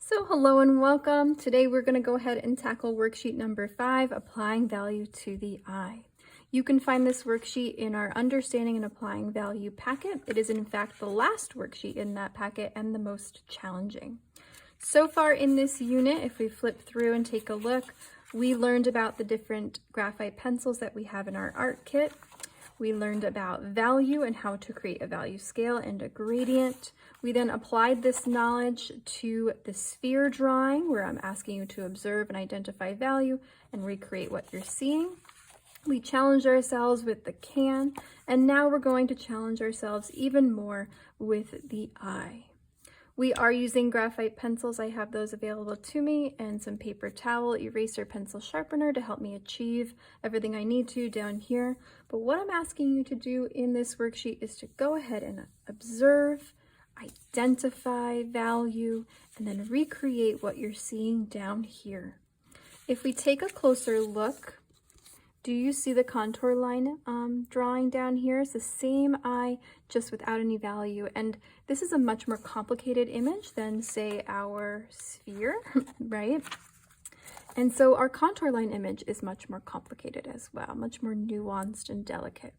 So hello and welcome. Today we're going to go ahead and tackle worksheet number 5, applying value to the eye. You can find this worksheet in our Understanding and Applying Value packet. It is in fact the last worksheet in that packet and the most challenging. So far in this unit, if we flip through and take a look, we learned about the different graphite pencils that we have in our art kit. We learned about value and how to create a value scale and a gradient. We then applied this knowledge to the sphere drawing, where I'm asking you to observe and identify value and recreate what you're seeing. We challenged ourselves with the can, and now we're going to challenge ourselves even more with the eye. We are using graphite pencils. I have those available to me, and some paper towel, eraser, pencil sharpener to help me achieve everything I need to down here. But what I'm asking you to do in this worksheet is to go ahead and observe, identify value, and then recreate what you're seeing down here. If we take a closer look, do you see the contour line drawing down here? It's the same eye, just without any value. And this is a much more complicated image than, say, our sphere, right? And so our contour line image is much more complicated as well, much more nuanced and delicate.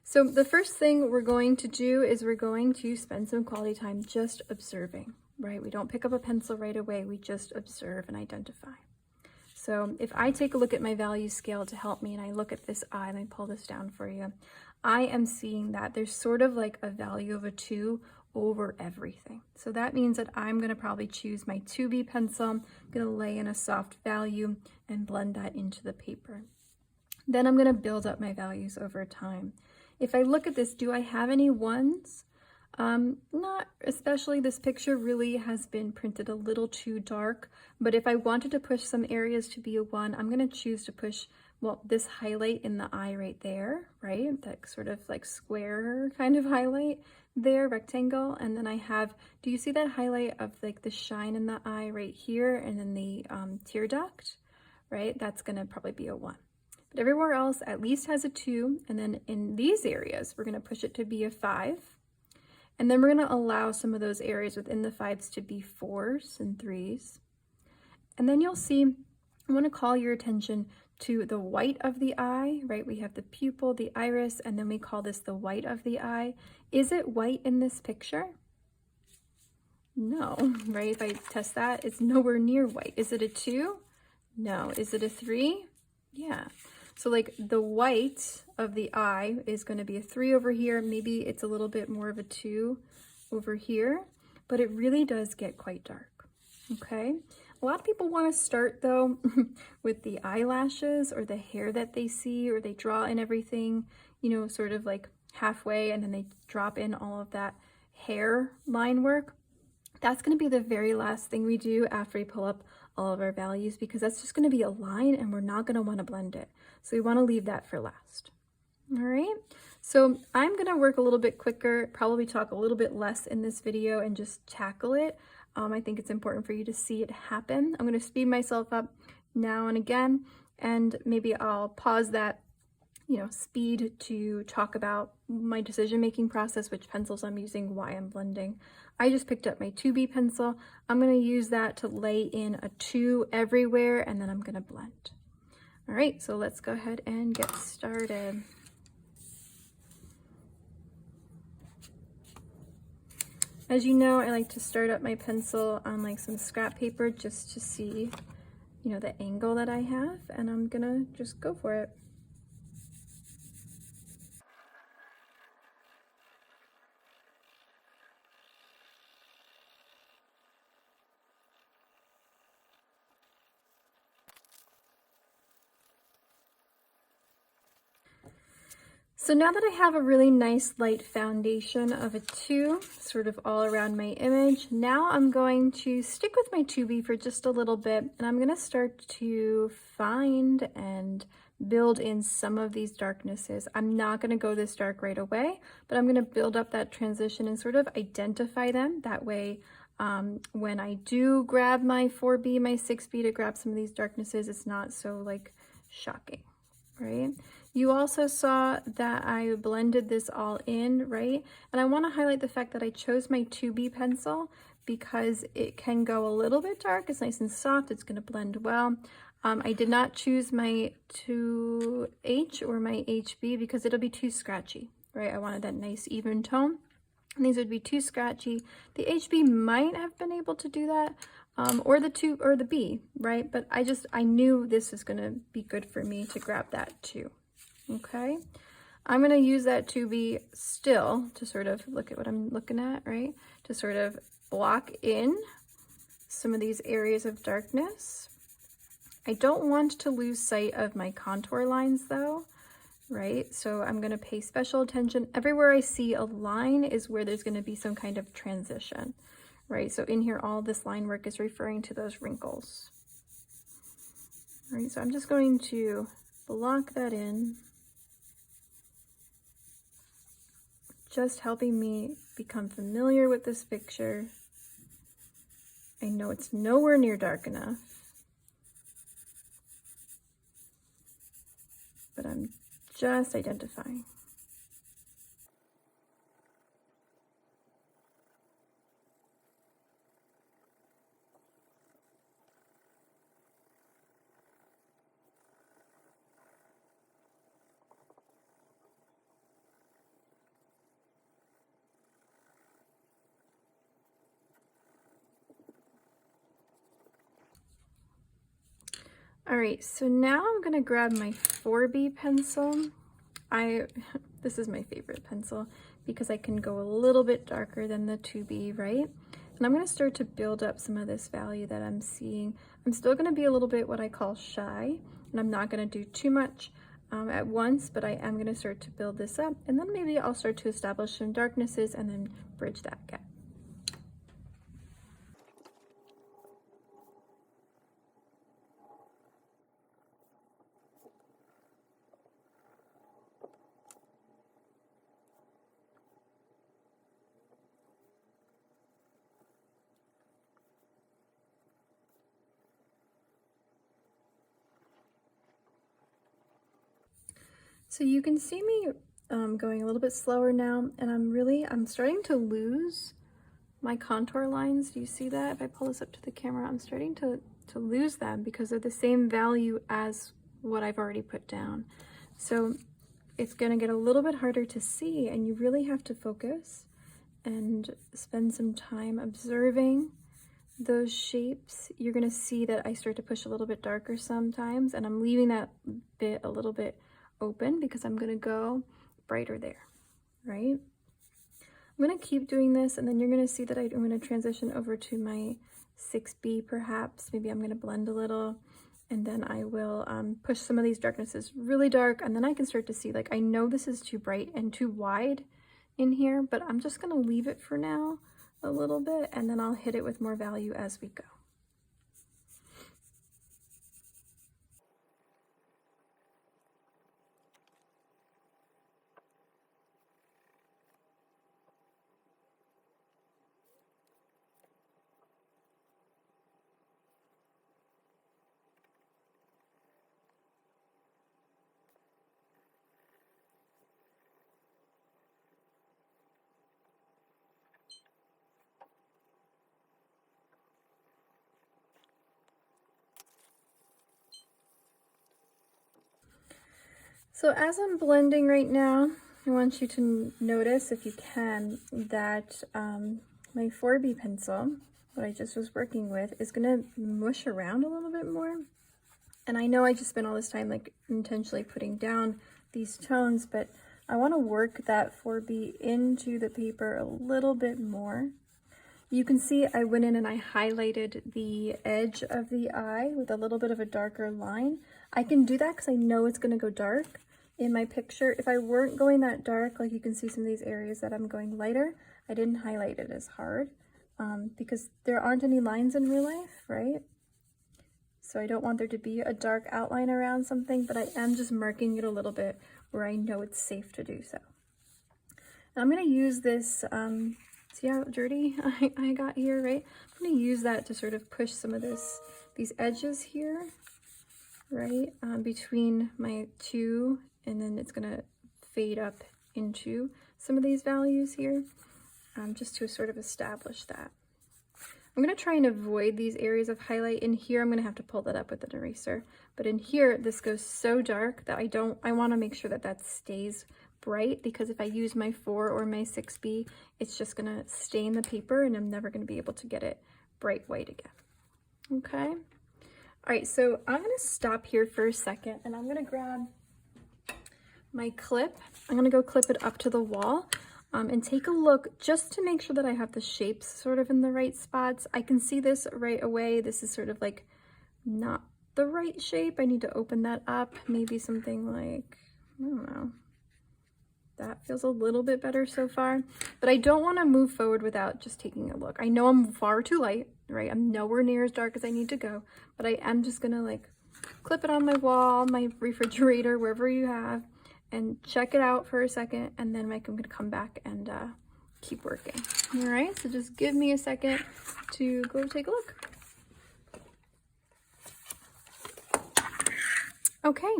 So the first thing we're going to do is we're going to spend some quality time just observing, right? We don't pick up a pencil right away, we just observe and identify. So if I take a look at my value scale to help me and I look at this eye, let me pull this down for you, I am seeing that there's sort of like a value of a 2 over everything. So that means that I'm going to probably choose my 2B pencil, I'm going to lay in a soft value and blend that into the paper. Then I'm going to build up my values over time. If I look at this, do I have any 1s? Not especially. This picture really has been printed a little too dark, but if I wanted to push some areas to be a 1, I'm going to choose to push, well, this highlight in the eye right there, right? That sort of like square kind of highlight there, rectangle. And then I have, do you see that highlight of like the shine in the eye right here and then the tear duct, right? That's going to probably be a 1. But everywhere else at least has a 2. And then in these areas, we're going to push it to be a 5. And then we're going to allow some of those areas within the 5s to be 4s and 3s. And then you'll see, I want to call your attention to the white of the eye, right? We have the pupil, the iris, and then we call this the white of the eye. Is it white in this picture? No, right? If I test that, it's nowhere near white. Is it a 2? No. Is it a 3? Yeah. So like the white of the eye is going to be a 3 over here. Maybe it's a little bit more of a 2 over here, but it really does get quite dark. Okay. A lot of people want to start though with the eyelashes or the hair that they see, or they draw in everything, you know, sort of like halfway, and then they drop in all of that hair line work. That's going to be the very last thing we do after we pull up all of our values, because that's just going to be a line and we're not going to want to blend it. So we want to leave that for last. All right. So I'm going to work a little bit quicker, probably talk a little bit less in this video and just tackle it. I think it's important for you to see it happen. I'm going to speed myself up now and again, and maybe I'll pause that, you know, speed to talk about my decision-making process, which pencils I'm using, why I'm blending. I just picked up my 2B pencil. I'm going to use that to lay in a 2 everywhere, and then I'm going to blend. All right, so let's go ahead and get started. As you know, I like to start up my pencil on like some scrap paper just to see, you know, the angle that I have, and I'm going to just go for it. So now that I have a really nice light foundation of a 2 sort of all around my image, now I'm going to stick with my 2B for just a little bit, and I'm going to start to find and build in some of these darknesses. I'm not going to go this dark right away, but I'm going to build up that transition and sort of identify them. That way, when I do grab my 4B, my 6B to grab some of these darknesses, it's not so like shocking, right? You also saw that I blended this all in, right? And I want to highlight the fact that I chose my 2B pencil because it can go a little bit dark. It's nice and soft. It's going to blend well. I did not choose my 2H or my HB because it'll be too scratchy, right? I wanted that nice even tone. And these would be too scratchy. The HB might have been able to do that, or the B, right? But I knew this is gonna be good for me to grab that too, okay? I'm gonna use that 2B still to sort of look at what I'm looking at, right? To sort of block in some of these areas of darkness. I don't want to lose sight of my contour lines though, right? So I'm going to pay special attention. Everywhere I see a line is where there's going to be some kind of transition, right? So in here, all this line work is referring to those wrinkles. All right, so I'm just going to block that in, just helping me become familiar with this picture. I know it's nowhere near dark enough, but I'm just identifying. All right, so now I'm gonna grab my 4B pencil. This is my favorite pencil because I can go a little bit darker than the 2B, right? And I'm gonna start to build up some of this value that I'm seeing. I'm still gonna be a little bit what I call shy, and I'm not gonna do too much at once, but I am gonna start to build this up, and then maybe I'll start to establish some darknesses and then bridge that gap. So you can see me going a little bit slower now, and I'm starting to lose my contour lines. Do you see that? If I pull this up to the camera, I'm starting to lose them because they're the same value as what I've already put down. So it's gonna get a little bit harder to see, and you really have to focus and spend some time observing those shapes. You're gonna see that I start to push a little bit darker sometimes, and I'm leaving that bit a little bit open because I'm gonna go brighter there, right? I'm gonna keep doing this, and then you're gonna see that I'm gonna transition over to my 6B perhaps. Maybe I'm gonna blend a little, and then I will push some of these darknesses really dark, and then I can start to see, like, I know this is too bright and too wide in here, but I'm just gonna leave it for now a little bit, and then I'll hit it with more value as we go. So as I'm blending right now, I want you to notice, if you can, that my 4B pencil, what I just was working with, is gonna mush around a little bit more. And I know I just spent all this time like intentionally putting down these tones, but I wanna work that 4B into the paper a little bit more. You can see I went in and I highlighted the edge of the eye with a little bit of a darker line. I can do that because I know it's gonna go dark in my picture. If I weren't going that dark, like you can see some of these areas that I'm going lighter, I didn't highlight it as hard because there aren't any lines in real life, right? So I don't want there to be a dark outline around something, but I am just marking it a little bit where I know it's safe to do so. And I'm gonna use this, see how dirty I got here, right? I'm gonna use that to sort of push some of these edges here, right? Between my two, and then it's gonna fade up into some of these values here, just to sort of establish that. I'm going to try and avoid these areas of highlight. In here, I'm going to have to pull that up with an eraser. But in here, this goes so dark that I want to make sure that that stays bright, because if I use my 4 or my 6B, it's just going to stain the paper and I'm never going to be able to get it bright white again. Okay. All right, so I'm going to stop here for a second and I'm going to grab my clip. I'm going to go clip it up to the wall. And take a look just to make sure that I have the shapes sort of in the right spots. I can see this right away. This is sort of like not the right shape. I need to open that up. Maybe something like, I don't know. That feels a little bit better so far, but I don't want to move forward without just taking a look. I know I'm far too light, right? I'm nowhere near as dark as I need to go, but I am just going to like clip it on my wall, my refrigerator, wherever you have, and check it out for a second, and then I'm going to come back and keep working. All right, so just give me a second to go take a look. Okay,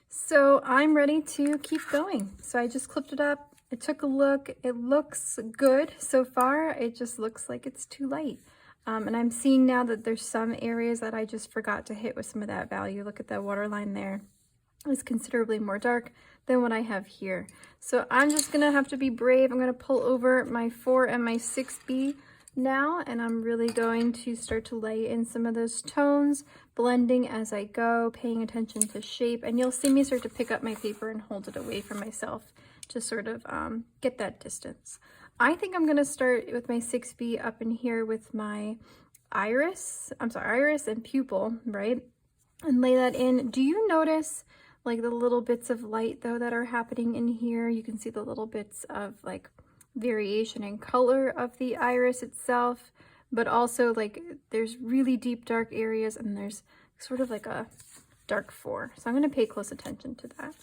so I'm ready to keep going. So I just clipped it up. I took a look. It looks good so far. It just looks like it's too light. And I'm seeing now that there's some areas that I just forgot to hit with some of that value. Look at that waterline there. It's considerably more dark than what I have here. So I'm just gonna have to be brave. I'm gonna pull over my 4 and my 6B now, and I'm really going to start to lay in some of those tones, blending as I go, paying attention to shape, and you'll see me start to pick up my paper and hold it away from myself to sort of get that distance. I think I'm gonna start with my 6B up in here with my iris and pupil, right? And lay that in. Do you notice like the little bits of light though that are happening in here? You can see the little bits of like variation in color of the iris itself, but also like there's really deep dark areas and there's sort of like a dark 4. So I'm going to pay close attention to that.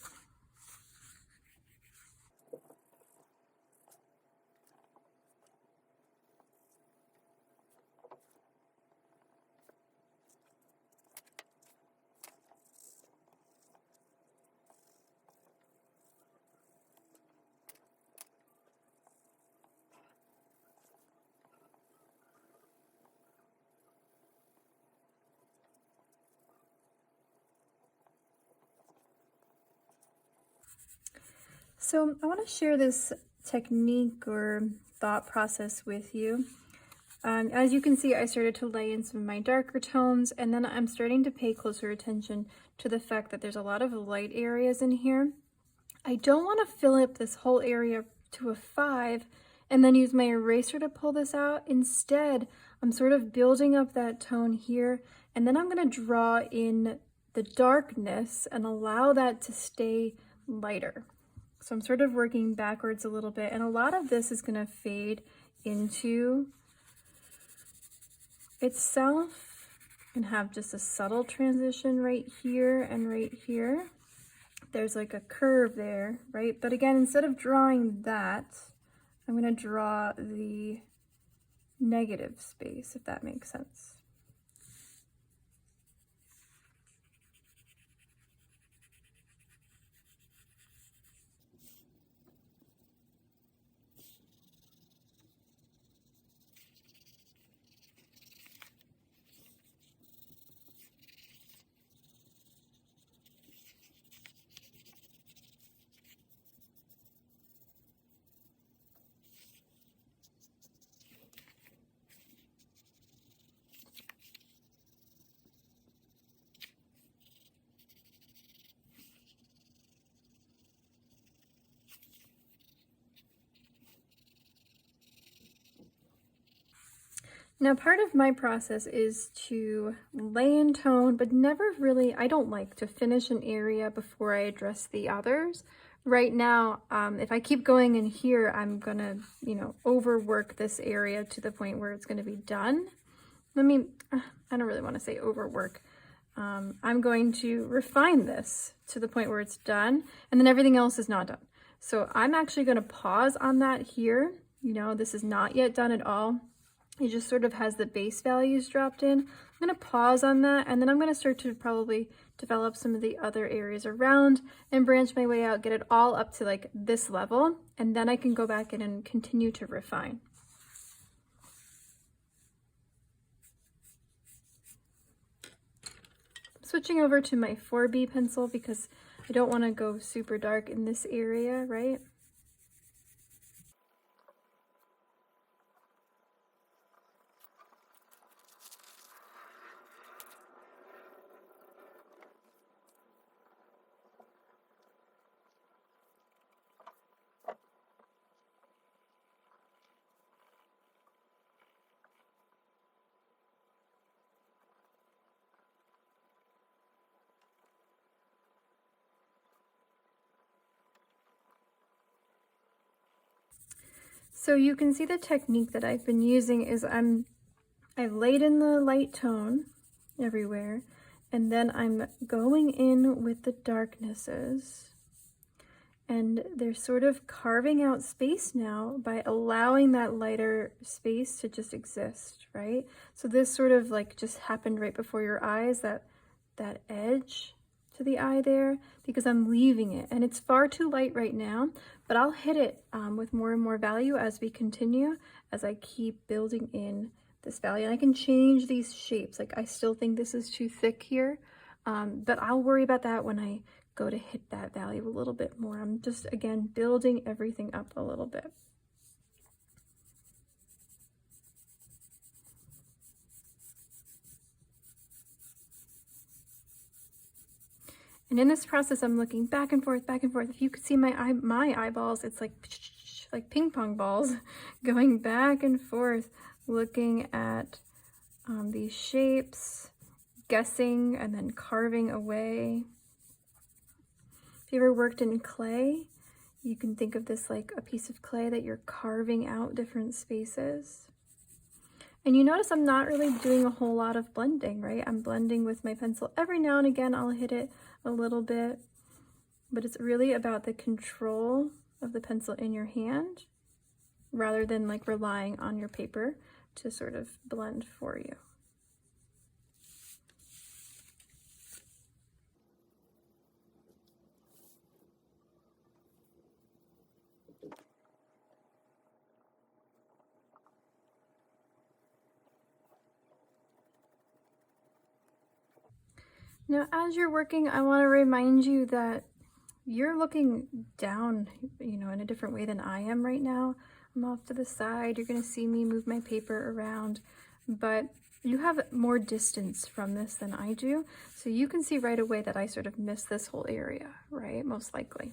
So I want to share this technique or thought process with you. As you can see, I started to lay in some of my darker tones, and then I'm starting to pay closer attention to the fact that there's a lot of light areas in here. I don't want to fill up this whole area to a 5 and then use my eraser to pull this out. Instead, I'm sort of building up that tone here, and then I'm going to draw in the darkness and allow that to stay lighter. So I'm sort of working backwards a little bit, and a lot of this is going to fade into itself and have just a subtle transition right here and right here. There's like a curve there, right? But again, instead of drawing that, I'm going to draw the negative space, if that makes sense. Now, part of my process is to lay in tone, but never really, I don't like to finish an area before I address the others. Right now, if I keep going in here, I'm gonna, overwork this area to the point where it's gonna be done. I don't really wanna say overwork. I'm going to refine this to the point where it's done, and then everything else is not done. So I'm actually gonna pause on that here. This is not yet done at all. It just sort of has the base values dropped in. I'm going to pause on that, and then I'm going to start to probably develop some of the other areas around and branch my way out, get it all up to like this level, and then I can go back in and continue to refine. switching over to my 4B pencil because I don't want to go super dark in this area, right? So you can see the technique that I've been using is I've laid in the light tone everywhere, and then I'm going in with the darknesses, and they're sort of carving out space now by allowing that lighter space to just exist, right? So this sort of like just happened right before your eyes, that edge to the eye there, because I'm leaving it, and it's far too light right now, but I'll hit it with more and more value as we continue, as I keep building in this value. And I can change these shapes. Like I still think this is too thick here, but I'll worry about that when I go to hit that value a little bit more. I'm just, again, building everything up a little bit. And in this process, I'm looking back and forth, back and forth. If you could see my eyeballs, it's like ping pong balls going back and forth, looking at these shapes, guessing, and then carving away. If you ever worked in clay, you can think of this like a piece of clay that you're carving out different spaces. And you notice I'm not really doing a whole lot of blending, right? I'm blending with my pencil. Every now and again, I'll hit it a little bit, but it's really about the control of the pencil in your hand rather than like relying on your paper to sort of blend for you. Now, as you're working, I want to remind you that you're looking down, you know, in a different way than I am right now. I'm off to the side. You're going to see me move my paper around, but you have more distance from this than I do. So you can see right away that I sort of missed this whole area, right? Most likely.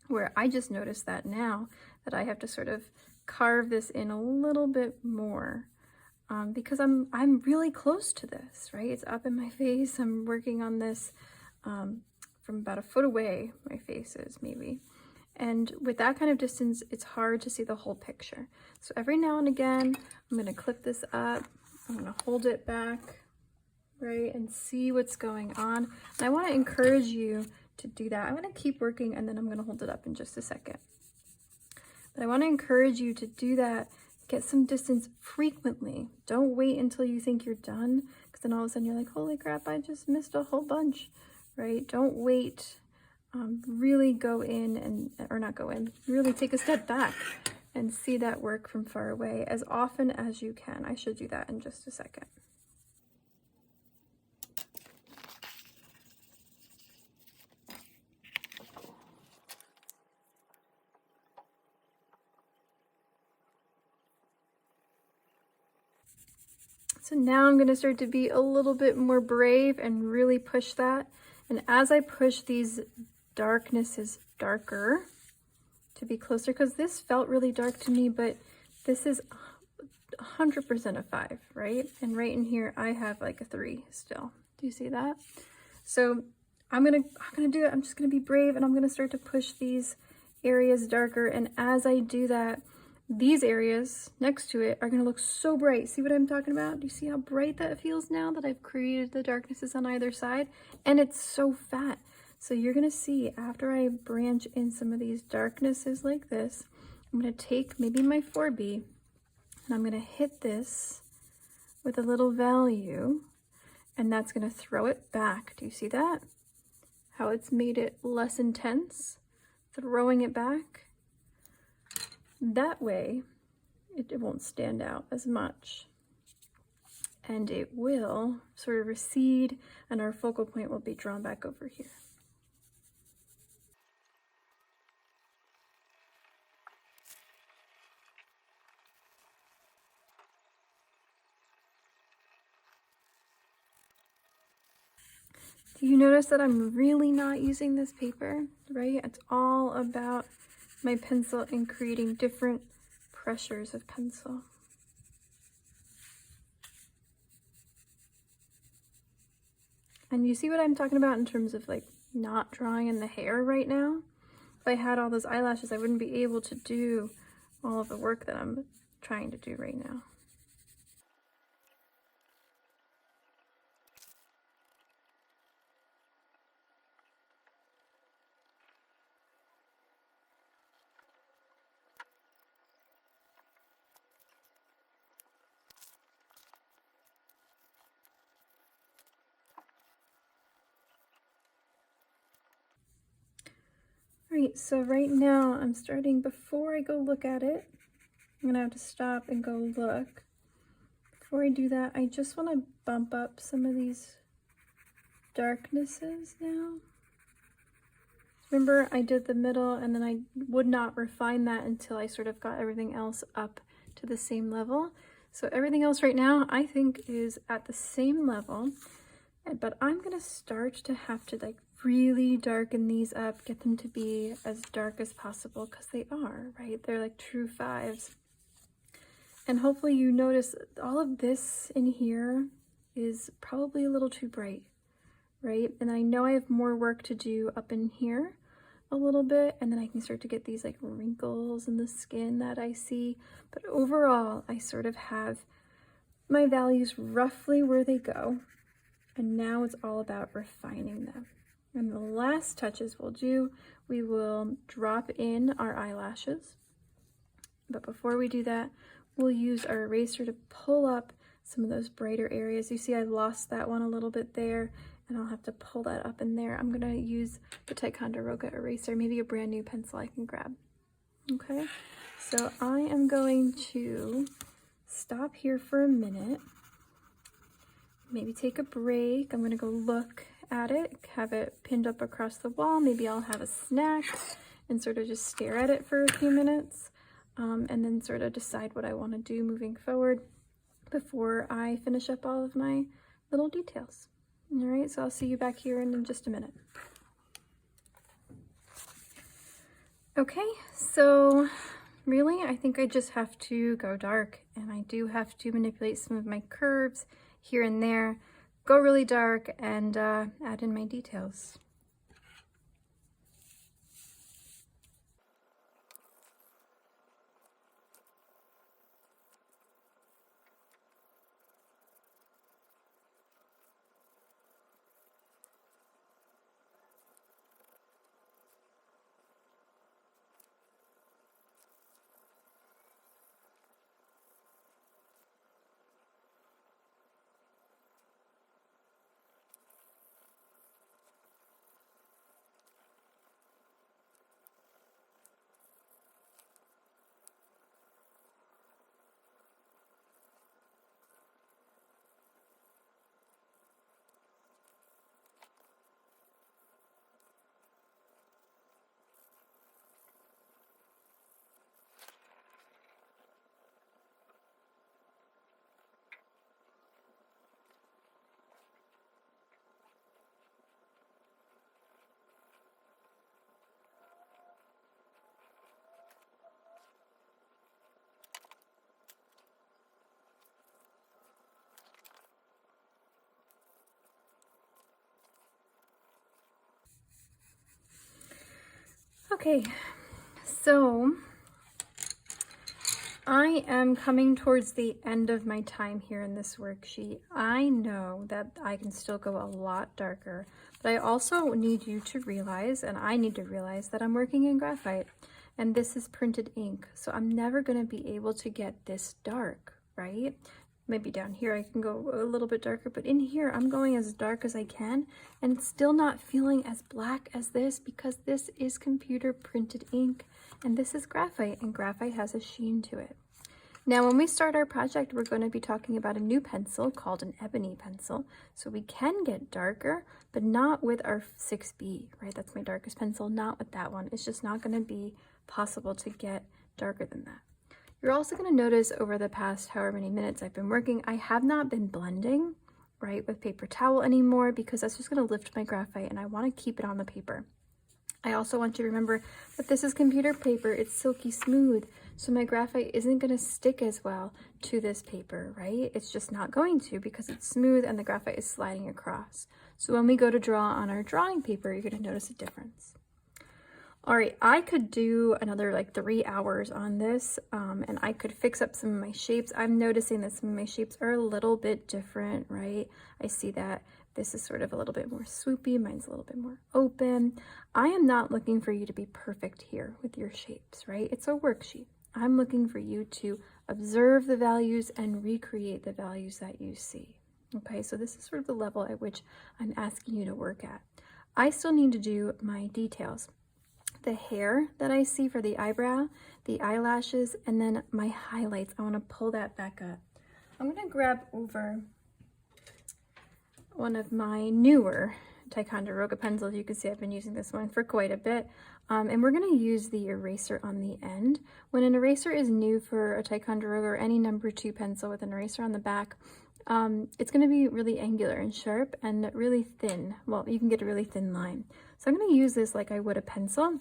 Where I just noticed that now that I have to sort of carve this in a little bit more. Because I'm really close to this, right? It's up in my face. I'm working on this from about a foot away, my face is maybe. And with that kind of distance, it's hard to see the whole picture. So every now and again, I'm gonna clip this up. I'm gonna hold it back, right? And see what's going on. And I wanna encourage you to do that. I'm gonna keep working and then I'm gonna hold it up in just a second. But I wanna encourage you to do that. Get some distance frequently. Don't wait until you think you're done, because then all of a sudden you're like, holy crap, I just missed a whole bunch, right? Don't wait. Really go in and, or not go in, really take a step back and see that work from far away as often as you can. I should do that in just a second. So now I'm going to start to be a little bit more brave and really push that. And as I push these darknesses darker to be closer, because this felt really dark to me, but this is 100% a 5, right? And right in here, I have like a 3 still. Do you see that? So I'm gonna do it. I'm just gonna be brave and I'm gonna start to push these areas darker. And as I do that, these areas next to it are going to look so bright. See what I'm talking about? Do you see how bright that feels now that I've created the darknesses on either side? And it's so fat. So you're going to see after I branch in some of these darknesses like this, I'm going to take maybe my 4B and I'm going to hit this with a little value, and that's going to throw it back. Do you see that? How it's made it less intense, throwing it back. That way, it won't stand out as much. and it will sort of recede, and our focal point will be drawn back over here. Do you notice that I'm really not using this paper, right? It's all about my pencil and creating different pressures of pencil. And you see what I'm talking about in terms of like not drawing in the hair right now? If I had all those eyelashes, I wouldn't be able to do all of the work that I'm trying to do right now. Alright, so right now I'm starting, before I go look at it, I'm gonna have to stop and go look. Before I do that, I just want to bump up some of these darknesses now. Remember, I did the middle and then I would not refine that until I sort of got everything else up to the same level. So everything else right now I think is at the same level, but I'm gonna start to have to like really darken these up, get them to be as dark as possible, because they are, right? They're like true fives. And hopefully you notice all of this in here is probably a little too bright, right? And I know I have more work to do up in here a little bit, and then I can start to get these like wrinkles in the skin that I see. But overall, I sort of have my values roughly where they go. And now it's all about refining them. And the last touches we'll do, we will drop in our eyelashes. But before we do that, we'll use our eraser to pull up some of those brighter areas. You see I lost that one a little bit there, and I'll have to pull that up in there. I'm gonna use the Ticonderoga eraser, maybe a brand new pencil I can grab. Okay, so I am going to stop here for a minute, maybe take a break. I'm gonna go look at it, have it pinned up across the wall. Maybe I'll have a snack and sort of just stare at it for a few minutes, and then sort of decide what I want to do moving forward before I finish up all of my little details. All right, so I'll see you back here in just a minute. Okay, so really I think I just have to go dark, and I do have to manipulate some of my curves here and there, go really dark, and add in my details. Okay, so I am coming towards the end of my time here in this worksheet. I know that I can still go a lot darker, but I also need you to realize, and I need to realize, that I'm working in graphite, and this is printed ink, so I'm never going to be able to get this dark, right? Maybe down here I can go a little bit darker, but in here I'm going as dark as I can, and it's still not feeling as black as this, because this is computer printed ink and this is graphite, and graphite has a sheen to it. Now, when we start our project, we're going to be talking about a new pencil called an Ebony Pencil. So we can get darker, but not with our 6B, right? That's my darkest pencil, not with that one. It's just not going to be possible to get darker than that. You're also going to notice over the past however many minutes I've been working, I have not been blending, right, with paper towel anymore because that's just going to lift my graphite and I want to keep it on the paper. I also want you to remember that this is computer paper, it's silky smooth, so my graphite isn't going to stick as well to this paper, right? It's just not going to because it's smooth and the graphite is sliding across. So when we go to draw on our drawing paper, you're going to notice a difference. All right, I could do another like 3 hours on this and I could fix up some of my shapes. I'm noticing that some of my shapes are a little bit different, right? I see that this is sort of a little bit more swoopy, mine's a little bit more open. I am not looking for you to be perfect here with your shapes, right? It's a worksheet. I'm looking for you to observe the values and recreate the values that you see. Okay, so this is sort of the level at which I'm asking you to work at. I still need to do my details. The hair that I see for the eyebrow, the eyelashes, and then my highlights. I want to pull that back up. I'm going to grab over one of my newer Ticonderoga pencils. You can see I've been using this one for quite a bit. And we're going to use the eraser on the end. When an eraser is new for a Ticonderoga or any number 2 pencil with an eraser on the back, it's going to be really angular and sharp and really thin. Well, you can get a really thin line. So I'm going to use this like I would a pencil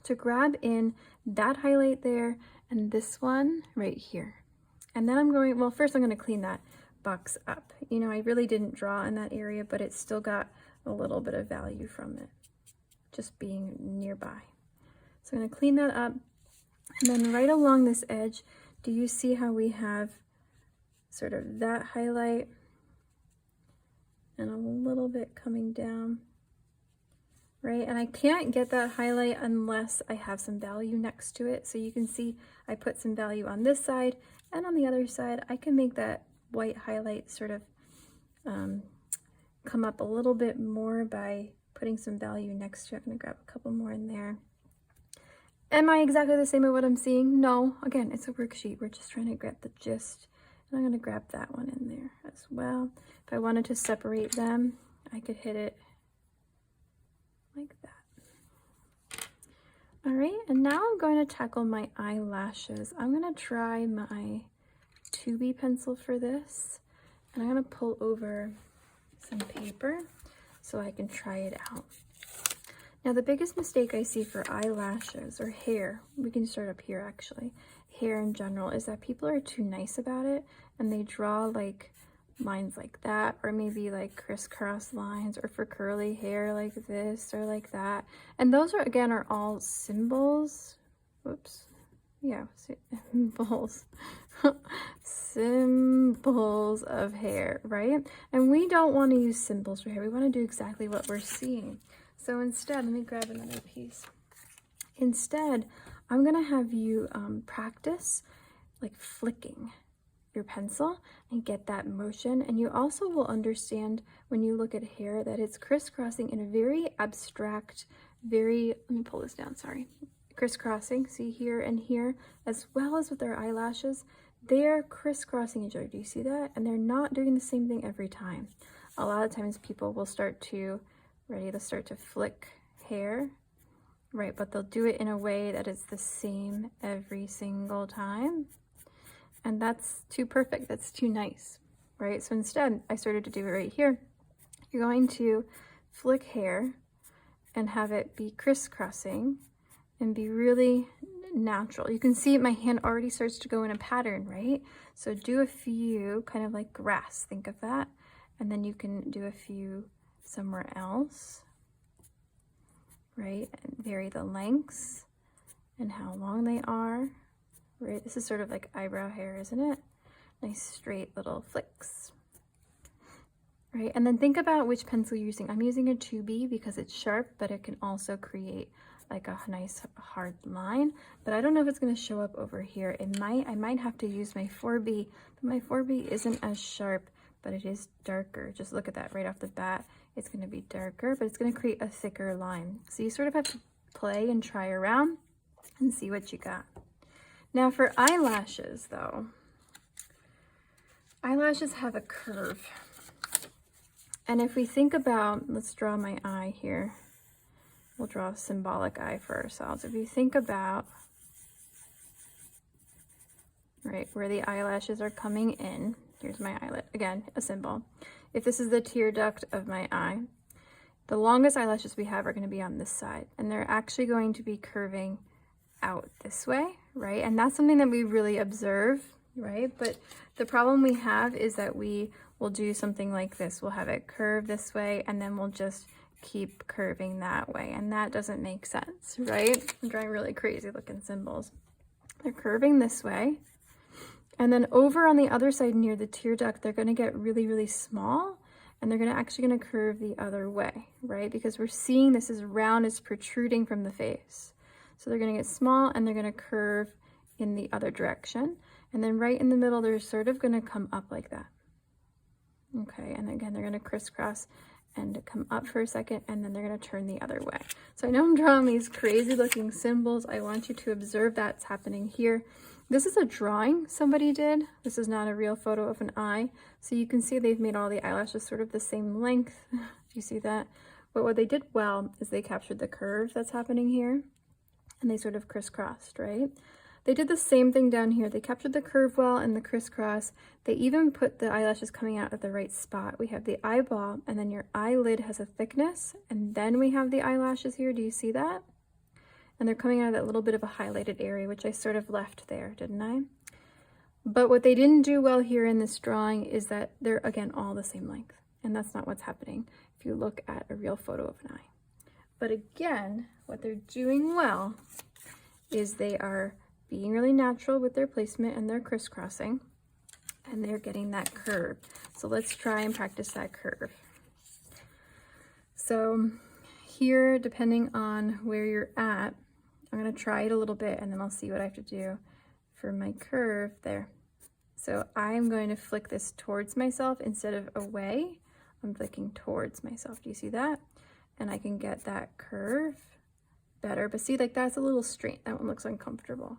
to grab in that highlight there and this one right here. And then I'm going, well, first I'm going to clean that box up. You know, I really didn't draw in that area, but it's still got a little bit of value from it just being nearby. So I'm going to clean that up. And then right along this edge, do you see how we have sort of that highlight and a little bit coming down, right? And I can't get that highlight unless I have some value next to it. So you can see I put some value on this side, and on the other side I can make that white highlight sort of come up a little bit more by putting some value next to it. I'm going to grab a couple more in there. Am I exactly the same at what I'm seeing? No. Again, it's a worksheet. We're just trying to get the gist. And I'm going to grab that one in there as well. If I wanted to separate them, I could hit it like that. All right, and now I'm going to tackle my eyelashes. I'm going to try my 2B pencil for this, and I'm going to pull over some paper so I can try it out. Now, the biggest mistake I see for eyelashes or hair, we can start up here actually, hair in general, is that people are too nice about it and they draw like lines like that, or maybe like crisscross lines, or for curly hair like this or like that. And those are, again, are all symbols. Whoops. Yeah, symbols. Symbols of hair, right? And we don't want to use symbols for hair. We want to do exactly what we're seeing. So instead, let me grab another piece. Instead, I'm going to have you practice like flicking your pencil and get that motion. And you also will understand when you look at hair that it's crisscrossing in a very abstract, very, let me pull this down, sorry. Crisscrossing, see here and here, as well as with our eyelashes, they're crisscrossing each other. Do you see that? And they're not doing the same thing every time. A lot of times people will start to, they'll start to flick hair, right? But they'll do it in a way that is the same every single time. And that's too perfect, that's too nice, right? So instead, I started to do it right here. You're going to flick hair and have it be crisscrossing and be really natural. You can see my hand already starts to go in a pattern, right? So do a few kind of like grass, think of that. And then you can do a few somewhere else, right? And vary the lengths and how long they are. Right, this is sort of like eyebrow hair, isn't it? Nice straight little flicks. Right, and then think about which pencil you're using. I'm using a 2B because it's sharp, but it can also create like a nice hard line. But I don't know if it's going to show up over here. It might. I might have to use my 4B, but my 4B isn't as sharp, but it is darker. Just look at that right off the bat. It's going to be darker, but it's going to create a thicker line. So you sort of have to play and try around and see what you got. Now for eyelashes though, Eyelashes have a curve. And if we think about, let's draw my eye here. We'll draw a symbolic eye for ourselves. If you think about, right, where the eyelashes are coming in, here's my eyelid, again, a symbol. If this is the tear duct of my eye, the longest eyelashes we have are going to be on this side, and they're actually going to be curving out this way, right? And that's something that we really observe, right? But the problem we have is that we will do something like this. We'll have it curve this way, and then we'll just keep curving that way, and that doesn't make sense, right? I'm drawing really crazy looking symbols. They're curving this way, and then over on the other side near the tear duct, they're going to get really, really small, and they're actually going to curve the other way, right? Because we're seeing this as round, is protruding from the face. So they're going to get small, and they're going to curve in the other direction. And then right in the middle, they're sort of going to come up like that. Okay, and again, they're going to crisscross and come up for a second, and then they're going to turn the other way. So I know I'm drawing these crazy looking symbols. I want you to observe that's happening here. This is a drawing somebody did. This is not a real photo of an eye. So you can see they've made all the eyelashes sort of the same length. You see that? But what they did well is they captured the curve that's happening here, and they sort of crisscrossed, right? They did the same thing down here. They captured the curve well and the crisscross. They even put the eyelashes coming out at the right spot. We have the eyeball, and then your eyelid has a thickness, and then we have the eyelashes here. Do you see that? And they're coming out of that little bit of a highlighted area, which I sort of left there, didn't I? But what they didn't do well here in this drawing is that they're, again, all the same length. And that's not what's happening if you look at a real photo of an eye. But again, what they're doing well is they are being really natural with their placement and their crisscrossing, and they're getting that curve. So let's try and practice that curve. So here, depending on where you're at, I'm going to try it a little bit, and then I'll see what I have to do for my curve there. So I'm going to flick this towards myself instead of away. I'm flicking towards myself. Do you see that? And I can get that curve better. But see, like, that's a little straight. That one looks uncomfortable.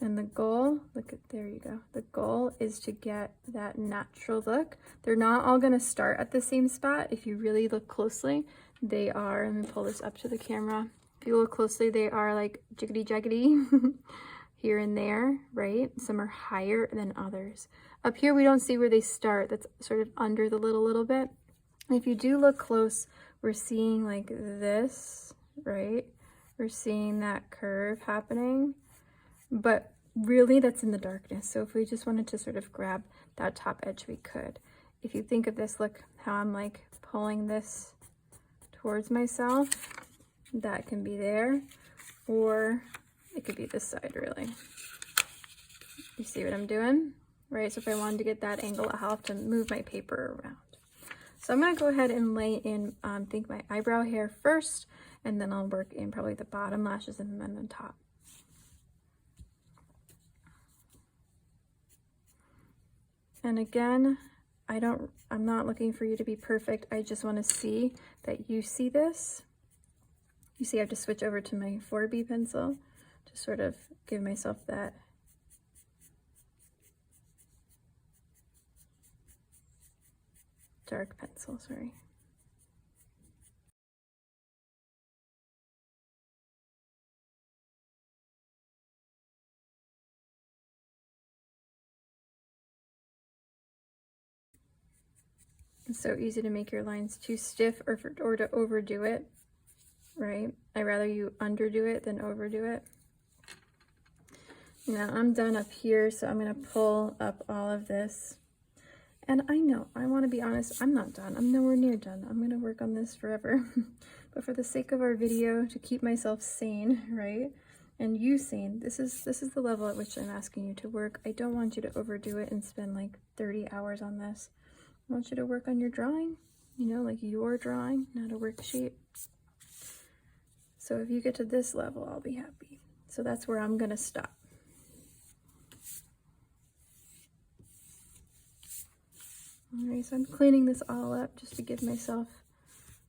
And the goal, look at, there you go. The goal is to get that natural look. They're not all going to start at the same spot. If you really look closely, they are, let me pull this up to the camera. If you look closely, they are like jiggity jaggedy here and there, right? Some are higher than others. Up here, we don't see where they start. That's sort of under the lid a little bit. And if you do look close, we're seeing like this, right? We're seeing that curve happening. But really that's in the darkness. So if we just wanted to sort of grab that top edge, we could. If you think of this, look how I'm like pulling this towards myself, that can be there, or it could be this side really. You see what I'm doing? Right, so if I wanted to get that angle, I'll have to move my paper around. So I'm gonna go ahead and lay in, think my eyebrow hair first, and then I'll work in probably the bottom lashes and then the top. And again, I'm not looking for you to be perfect. I just want to see that you see this. You see I have to switch over to my 4B pencil to sort of give myself that dark pencil, sorry. It's so easy to make your lines too stiff or to overdo it, right? I'd rather you underdo it than overdo it. Now I'm done up here, so I'm gonna pull up all of this. And I know, I wanna be honest, I'm not done. I'm nowhere near done. I'm gonna work on this forever. But for the sake of our video, to keep myself sane, right? And you sane, this is the level at which I'm asking you to work. I don't want you to overdo it and spend like 30 hours on this. I want you to work on your drawing, you know, like your drawing, not a worksheet. So if you get to this level, I'll be happy. So that's where I'm gonna stop. All right, so I'm cleaning this all up just to give myself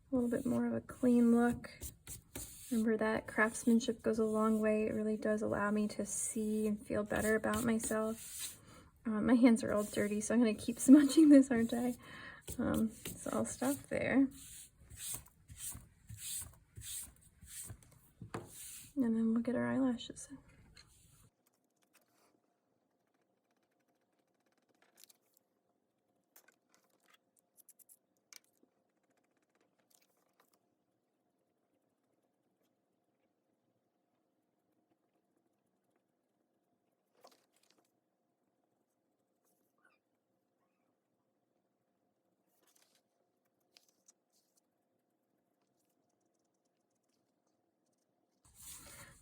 a little bit more of a clean look. Remember that craftsmanship goes a long way. It really does allow me to see and feel better about myself. My hands are all dirty, so I'm going to keep smudging this, aren't I? So I'll stop there. And then we'll get our eyelashes in.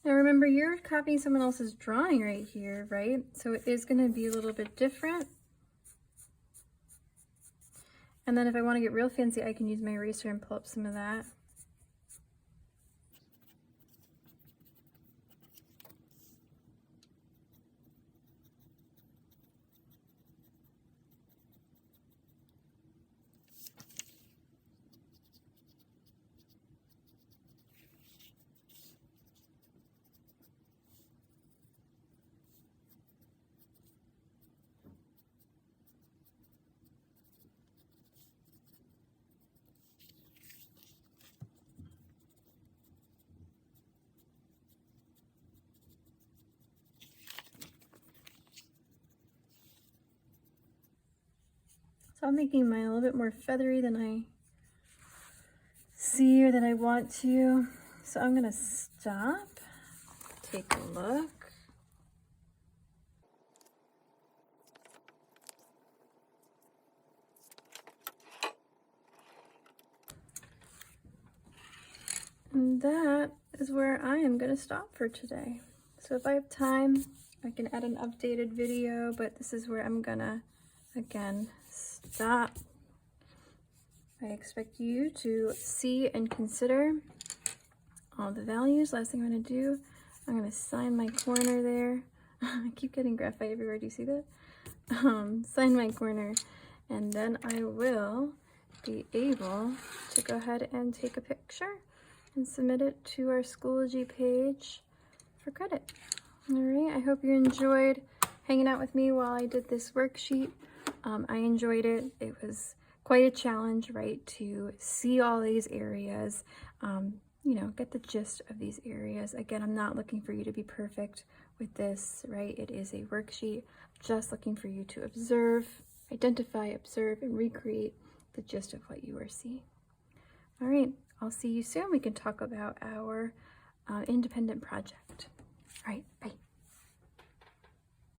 Now remember, you're copying someone else's drawing right here, right? So it is going to be a little bit different. And then if I want to get real fancy, I can use my eraser and pull up some of that. So I'm making mine a little bit more feathery than I see or that I want to. So I'm gonna stop, take a look. And that is where I am gonna stop for today. So if I have time, I can add an updated video, but this is where I'm gonna, again, stop. I expect you to see and consider all the values. Last thing I'm gonna do, I'm gonna sign my corner there. I keep getting graphite everywhere, do you see that? Sign my corner, and then I will be able to go ahead and take a picture and submit it to our Schoology page for credit. All right, I hope you enjoyed hanging out with me while I did this worksheet. I enjoyed it. It was quite a challenge, right, to see all these areas, you know, get the gist of these areas. Again, I'm not looking for you to be perfect with this, right? It is a worksheet, just looking for you to observe, identify, observe, and recreate the gist of what you are seeing. All right, I'll see you soon. We can talk about our independent project. All right, bye.